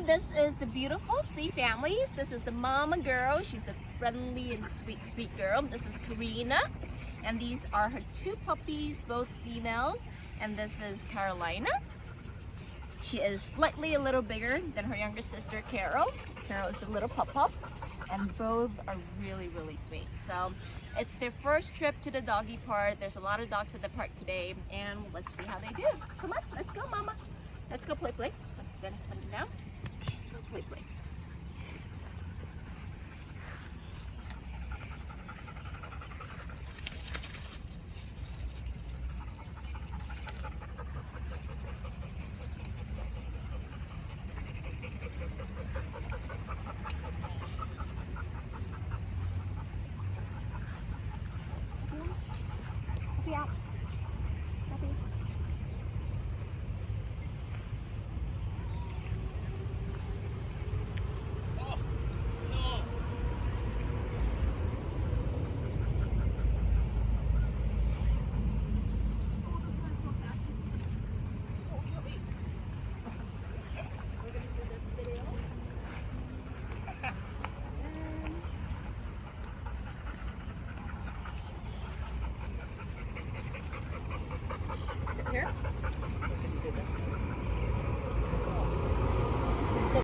this is the beautiful C families. This is the mama girl. She's a friendly and sweet girl. This is Carina. And these are her two puppies, both females. And this is Carolina. She is slightly a little bigger than her younger sister, Carol. Carol is the little pup. And both are really sweet. So it's their first trip to the doggy park. There's a lot of dogs at the park today. And let's see how they do. Come on, let's go, mama. Let's go play.